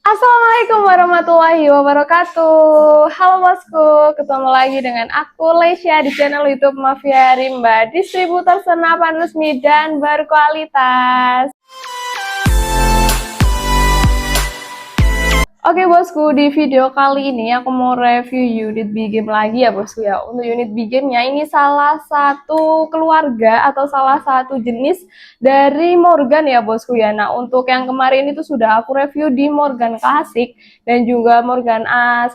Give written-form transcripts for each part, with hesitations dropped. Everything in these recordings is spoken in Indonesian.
Assalamualaikum warahmatullahi wabarakatuh. Halo bosku, ketemu lagi dengan aku Lesya di channel YouTube Mafia Rimba, distributor senapan resmi dan berkualitas. Oke bosku, di video kali ini aku mau review unit B-Game lagi ya bosku ya. Untuk unit B-Game-nya ini salah satu keluarga atau salah satu jenis dari Morgan ya bosku ya. Nah untuk yang kemarin itu sudah aku review di Morgan Classic dan juga Morgan A1,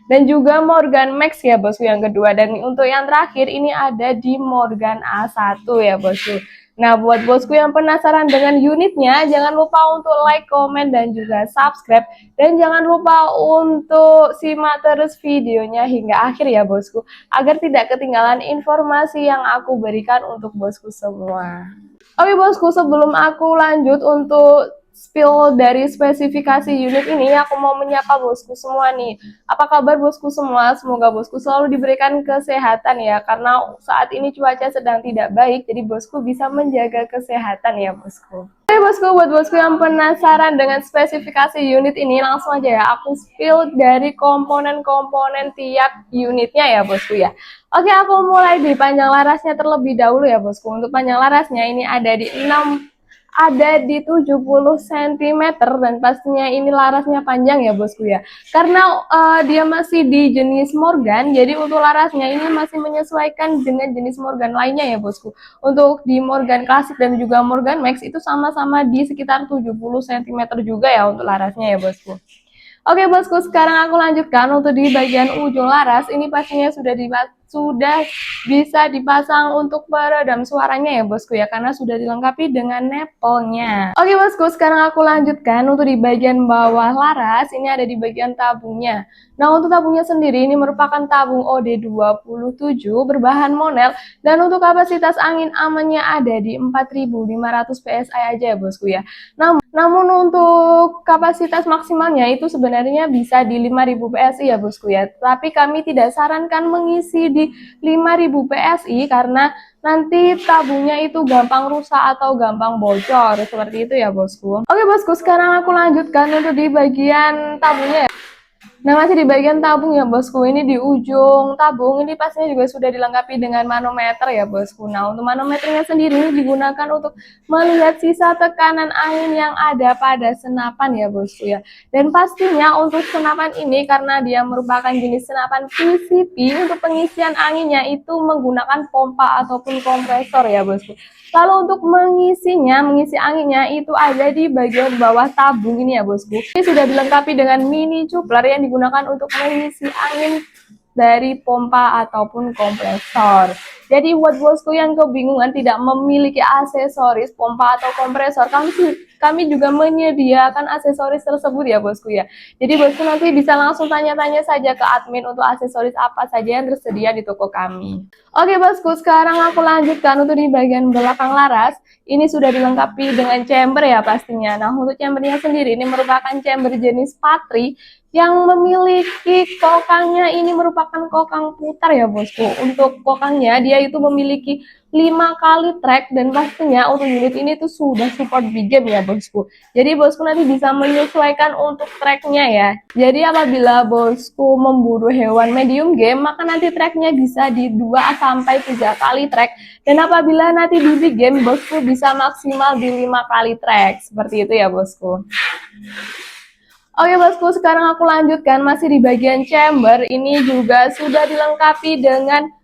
dan juga Morgan Max ya bosku yang kedua. Dan untuk yang terakhir ini ada di Morgan A1 ya bosku. Nah, buat bosku yang penasaran dengan unitnya, jangan lupa untuk like, komen, dan juga subscribe. Dan jangan lupa untuk simak terus videonya hingga akhir ya bosku, agar tidak ketinggalan informasi yang aku berikan untuk bosku semua. Oke bosku, sebelum aku lanjut untuk spill dari spesifikasi unit ini, aku mau menyapa bosku semua nih. Apa kabar bosku semua? Semoga bosku selalu diberikan kesehatan ya, karena saat ini cuaca sedang tidak baik, jadi bosku bisa menjaga kesehatan ya bosku. Oke bosku, buat bosku yang penasaran dengan spesifikasi unit ini, langsung aja ya aku spill dari komponen-komponen tiap unitnya ya bosku ya. Oke, aku mulai di panjang larasnya terlebih dahulu ya bosku. Untuk panjang larasnya ini ada di 70 cm, dan pastinya ini larasnya panjang ya bosku ya, karena dia masih di jenis Morgan, jadi untuk larasnya ini masih menyesuaikan dengan jenis Morgan lainnya ya bosku. Untuk di Morgan Classic dan juga Morgan Max itu sama-sama di sekitar 70 cm juga ya untuk larasnya ya bosku. Oke bosku, sekarang aku lanjutkan untuk di bagian ujung laras. Ini pastinya sudah bisa dipasang untuk peredam suaranya ya bosku ya, karena sudah dilengkapi dengan nepelnya. Oke bosku, sekarang aku lanjutkan untuk di bagian bawah laras. Ini ada di bagian tabungnya. Nah untuk tabungnya sendiri ini merupakan tabung OD27 berbahan monel, dan untuk kapasitas angin amannya ada di 4500 PSI aja ya bosku ya. Namun untuk kapasitas maksimalnya itu sebenarnya bisa di 5000 PSI ya bosku ya. Tapi kami tidak sarankan mengisi di 5000 PSI karena nanti tabungnya itu gampang rusak atau gampang bocor. Seperti itu ya bosku. Oke bosku, sekarang aku lanjutkan untuk di bagian tabungnya ya. Nah masih di bagian tabung ya bosku, ini di ujung tabung ini pastinya juga sudah dilengkapi dengan manometer ya bosku. Nah untuk manometernya sendiri ini digunakan untuk melihat sisa tekanan angin yang ada pada senapan ya bosku ya. Dan pastinya untuk senapan ini karena dia merupakan jenis senapan PCP, untuk pengisian anginnya itu menggunakan pompa ataupun kompresor ya bosku. Lalu untuk mengisi anginnya itu ada di bagian bawah tabung ini ya bosku. Ini sudah dilengkapi dengan mini coupler yang digunakan untuk mengisi angin dari pompa ataupun kompresor. Jadi buat bosku yang kebingungan tidak memiliki aksesoris pompa atau kompresor, kami juga menyediakan aksesoris tersebut ya bosku ya. Jadi bosku nanti bisa langsung tanya-tanya saja ke admin untuk aksesoris apa saja yang tersedia di toko kami. Oke bosku, sekarang aku lanjutkan untuk di bagian belakang laras. Ini sudah dilengkapi dengan chamber ya pastinya. Nah untuk chambernya sendiri ini merupakan chamber jenis Patri yang memiliki kokangnya ini merupakan kokang putar ya bosku. Untuk kokangnya dia itu memiliki 5 kali track, dan pastinya untuk unit ini tuh sudah support B-Game ya bosku. Jadi bosku nanti bisa menyesuaikan untuk tracknya ya. Jadi apabila bosku memburu hewan medium game, maka nanti tracknya bisa di 2-3 kali track. Dan apabila nanti di B-Game, bosku bisa maksimal di 5 kali track. Seperti itu ya bosku. Oke bosku, sekarang aku lanjutkan masih di bagian chamber. Ini juga sudah dilengkapi dengan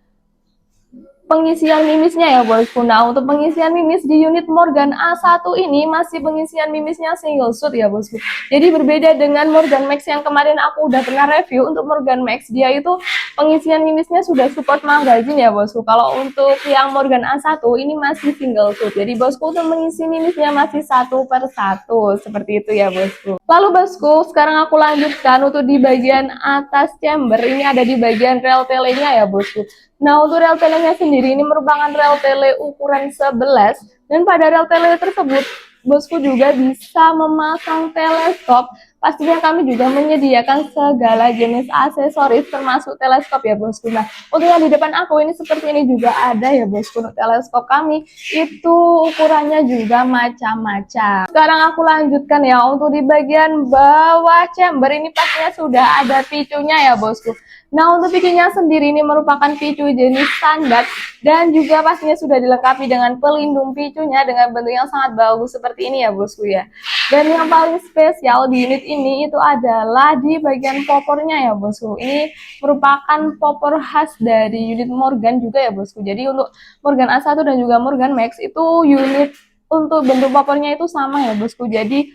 pengisian mimisnya ya bosku. Nah untuk pengisian mimis di unit Morgan A1 ini masih pengisian mimisnya single shoot ya bosku. Jadi berbeda dengan Morgan Max yang kemarin aku udah pernah review. Untuk Morgan Max dia itu pengisian mimisnya sudah support magazine ya bosku. Kalau untuk yang Morgan A1 ini masih single shoot. Jadi bosku untuk mengisi mimisnya masih 1/1 seperti itu ya bosku. Lalu bosku, sekarang aku lanjutkan untuk di bagian atas chamber. Ini ada di bagian rel telenya ya bosku. Nah untuk rel telenya sendiri ini merupakan rel tele ukuran 11, dan pada rel tele tersebut bosku juga bisa memasang teleskop pastinya kami juga menyediakan segala jenis aksesoris termasuk teleskop ya bosku. Nah, untuk yang di depan aku ini seperti ini juga ada ya bosku. Untuk teleskop kami itu ukurannya juga macam-macam. Sekarang aku lanjutkan ya untuk di bagian bawah chamber ini pastinya sudah ada picunya ya bosku. Nah, untuk picunya sendiri ini merupakan picu jenis standar dan juga pastinya sudah dilengkapi dengan pelindung picunya dengan bentuk yang sangat bagus seperti ini ya bosku ya. Dan yang paling spesial di unit ini itu adalah di bagian popornya ya bosku. Ini merupakan popor khas dari unit Morgan juga ya bosku. Jadi untuk Morgan A1 dan juga Morgan Max itu unit untuk bentuk popornya itu sama ya bosku. Jadi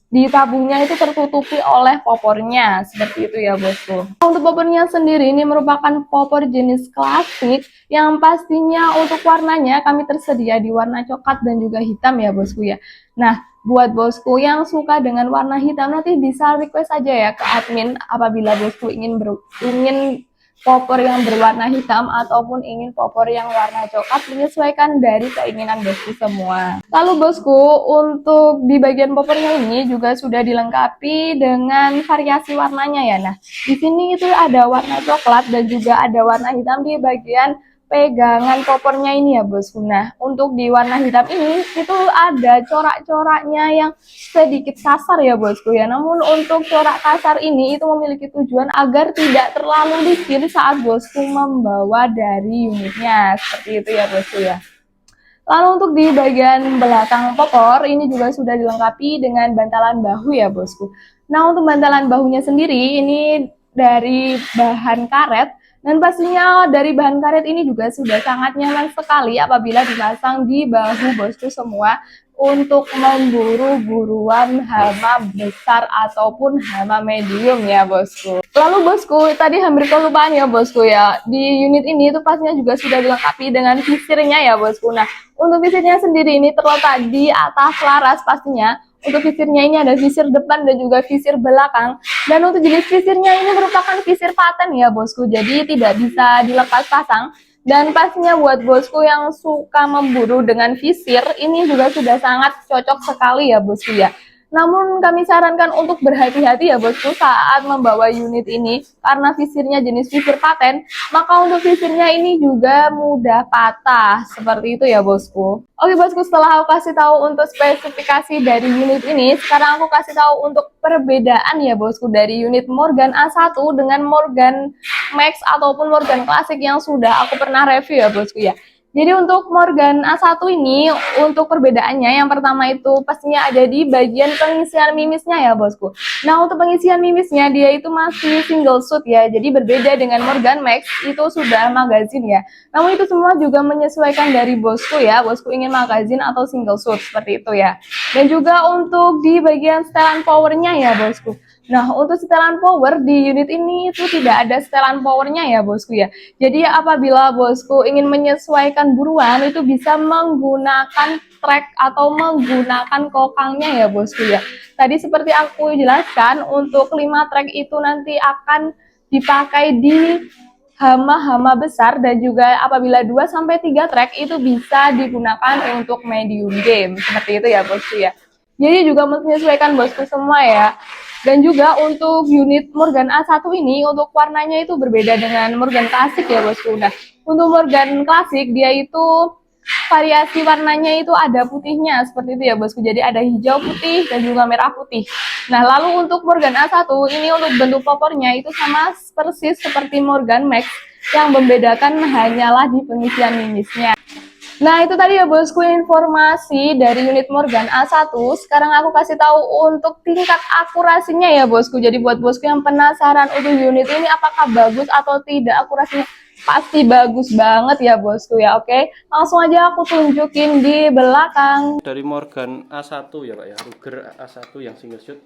di tabungnya itu tertutupi oleh popornya seperti itu ya bosku. Untuk popornya sendiri ini merupakan popor jenis klasik yang pastinya untuk warnanya kami tersedia di warna coklat dan juga hitam ya bosku ya. Nah, buat bosku yang suka dengan warna hitam nanti bisa request aja ya ke admin apabila bosku ingin popor yang berwarna hitam ataupun ingin popor yang warna coklat, menyesuaikan dari keinginan bosku semua. Lalu bosku, untuk di bagian popornya ini juga sudah dilengkapi dengan variasi warnanya ya. Nah, di sini itu ada warna coklat dan juga ada warna hitam di bagian pegangan popornya ini ya bosku. Nah, untuk di warna hitam ini itu ada corak-coraknya yang sedikit kasar ya bosku ya. Namun untuk corak kasar ini itu memiliki tujuan agar tidak terlalu licin saat bosku membawa dari unitnya. Seperti itu ya bosku ya. Lalu untuk di bagian belakang popor ini juga sudah dilengkapi dengan bantalan bahu ya bosku. Nah, untuk bantalan bahunya sendiri ini dari bahan karet dan pastinya dari bahan karet ini juga sudah sangat nyaman sekali apabila dipasang di bahu bosku semua untuk memburu buruan hama besar ataupun hama medium ya bosku. Lalu bosku, tadi hampir kelupaan ya bosku ya. Di unit ini itu pastinya juga sudah dilengkapi dengan visirnya ya bosku. Nah, untuk visirnya sendiri ini terletak di atas laras pastinya. Untuk visirnya ini ada visir depan dan juga visir belakang. Dan untuk jenis visirnya ini merupakan visir paten ya bosku. Jadi tidak bisa dilepas pasang. Dan pastinya buat bosku yang suka memburu dengan visir, ini juga sudah sangat cocok sekali ya bosku ya. Namun kami sarankan untuk berhati-hati ya bosku saat membawa unit ini karena visirnya jenis visir paten, maka untuk visirnya ini juga mudah patah seperti itu ya bosku. Oke bosku, setelah aku kasih tahu untuk spesifikasi dari unit ini, sekarang aku kasih tahu untuk perbedaan ya bosku dari unit Morgan A1 dengan Morgan Max ataupun Morgan Classic yang sudah aku pernah review ya bosku ya. Jadi untuk Morgan A1 ini, untuk perbedaannya yang pertama itu pastinya ada di bagian pengisian mimisnya ya bosku. Nah untuk pengisian mimisnya dia itu masih single shoot ya, jadi berbeda dengan Morgan Max itu sudah magazin ya. Namun itu semua juga menyesuaikan dari bosku ya, bosku ingin magazin atau single shoot seperti itu ya. Dan juga untuk di bagian setelan powernya ya bosku. Nah, untuk setelan power di unit ini itu tidak ada setelan powernya ya bosku ya. Jadi apabila bosku ingin menyesuaikan buruan itu bisa menggunakan track atau menggunakan kokangnya ya bosku ya. Tadi seperti aku jelaskan untuk 5 track itu nanti akan dipakai di hama-hama besar dan juga apabila 2-3 track itu bisa digunakan untuk medium game. Seperti itu ya bosku ya. Jadi juga menyesuaikan bosku semua ya. Dan juga untuk unit Morgan A1 ini untuk warnanya itu berbeda dengan Morgan Classic ya bosku. Nah, untuk Morgan Classic dia itu variasi warnanya itu ada putihnya seperti itu ya bosku. Jadi ada hijau putih dan juga merah putih. Nah, lalu untuk Morgan A1 ini untuk bentuk popornya itu sama persis seperti Morgan Max, yang membedakan hanyalah di pengisian mimisnya. Nah, itu tadi ya bosku informasi dari unit Morgan A1. Sekarang aku kasih tahu untuk tingkat akurasinya ya bosku. Jadi buat bosku yang penasaran untuk unit ini apakah bagus atau tidak akurasinya, pasti bagus banget ya bosku ya. Oke, langsung aja aku tunjukin di belakang. Dari Morgan A1 ya Pak ya, Ruger A1 yang single shoot.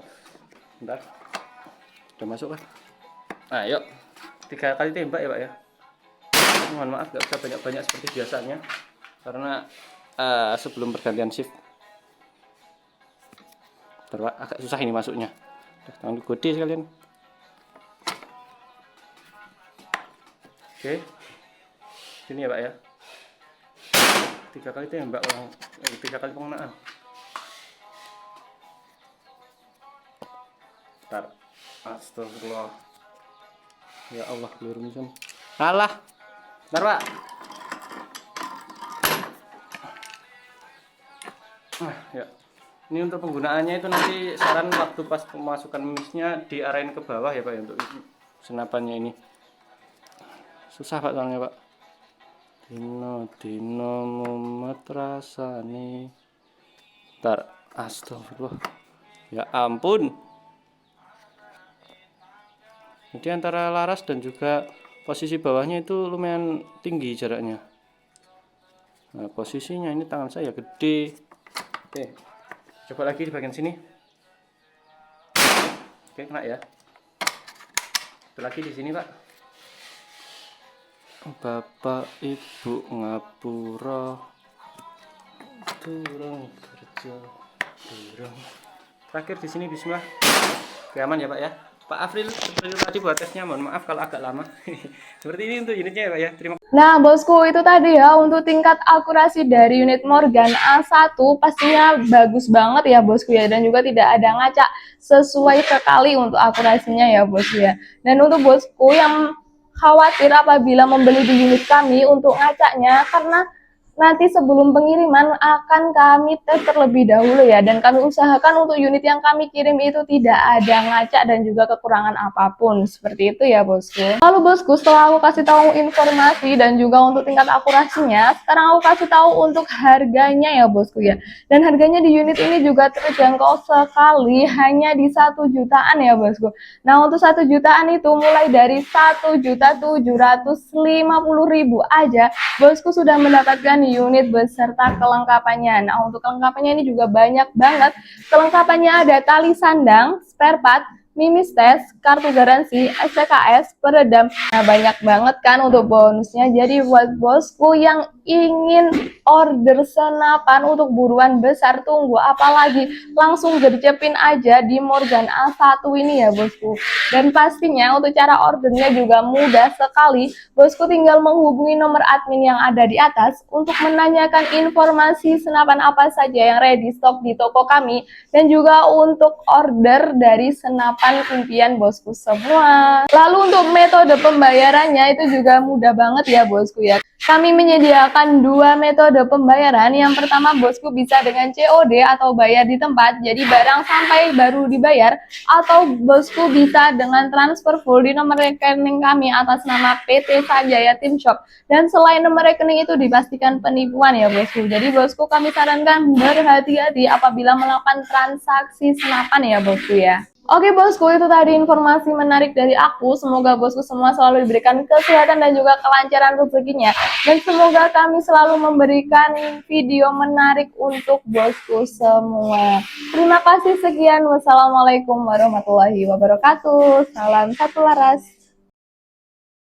Bentar, udah masuk kan? Nah yuk, 3 kali tembak ya Pak ya. Mohon maaf gak bisa banyak-banyak seperti biasanya karena sebelum pergantian shift. Bentar, Pak, agak susah ini masuknya. Tangan digode sekalian. Oke, sini ya Pak ya. 3 kali tembak, 3 kali pengenaan. Bentar. Astagfirullah. Ya Allah, keliru nih. Alah. Bentar, Pak. Ya. Ini untuk penggunaannya itu nanti saran waktu pas pemasukan misnya diarahin ke bawah ya Pak ya, untuk senapannya ini. Susah Pak soalnya Pak. Dino mumet rasane. Bentar. Astagfirullah. Ya ampun. Jadi antara laras dan juga posisi bawahnya itu lumayan tinggi jaraknya. Nah, posisinya ini tangan saya gede. Oke, coba lagi di bagian sini. Oke, kena ya. Itu lagi di sini Pak. Bapak Ibu ngapura, turun kerja, turun. Terakhir di sini Bismillah. Oke, aman ya Pak ya. Pak Afril, seperti tadi buat tesnya, mohon maaf kalau agak lama. Seperti ini untuk unitnya ya Pak ya. Terima kasih. Nah, bosku, itu tadi ya untuk tingkat akurasi dari unit Morgan A1 pastinya bagus banget ya bosku ya, dan juga tidak ada ngaca, sesuai sekali untuk akurasinya ya bosku ya. Dan untuk bosku yang khawatir apabila membeli di unit kami untuk ngacaknya, karena nanti sebelum pengiriman akan kami tes terlebih dahulu ya, dan kami usahakan untuk unit yang kami kirim itu tidak ada ngaca dan juga kekurangan apapun, seperti itu ya bosku. Lalu bosku, setelah aku kasih tahu informasi dan juga untuk tingkat akurasinya, sekarang aku kasih tahu untuk harganya ya bosku ya. Dan harganya di unit ini juga terjangkau sekali, hanya di 1 jutaan ya bosku. Nah, untuk 1 jutaan itu mulai dari 1.750.000 aja bosku sudah mendapatkan unit beserta kelengkapannya. Nah, untuk kelengkapannya ini juga banyak banget. Kelengkapannya ada tali sandang, spare part, mimis tes, kartu garansi, STKS, peredam. Nah, banyak banget kan untuk bonusnya. Jadi buat bosku yang ingin order senapan untuk buruan besar, tunggu apalagi, langsung gercepin aja di Morgan A1 ini ya bosku. Dan pastinya untuk cara ordernya juga mudah sekali. Bosku tinggal menghubungi nomor admin yang ada di atas untuk menanyakan informasi senapan apa saja yang ready stock di toko kami, dan juga untuk order dari senapan impian bosku semua. Lalu untuk metode pembayarannya itu juga mudah banget ya bosku ya. Kami menyediakan 2 metode pembayaran. Yang pertama bosku bisa dengan COD atau bayar di tempat, jadi barang sampai baru dibayar, atau bosku bisa dengan transfer full di nomor rekening kami atas nama PT Sanjaya Team Shop. Dan selain nomor rekening itu dipastikan penipuan ya bosku. Jadi bosku kami sarankan berhati-hati apabila melakukan transaksi senapan ya bosku ya. Oke bosku, itu tadi informasi menarik dari aku. Semoga bosku semua selalu diberikan kesehatan dan juga kelancaran rezekinya. Dan semoga kami selalu memberikan video menarik untuk bosku semua. Terima kasih sekian. Wassalamualaikum warahmatullahi wabarakatuh. Salam satu laras.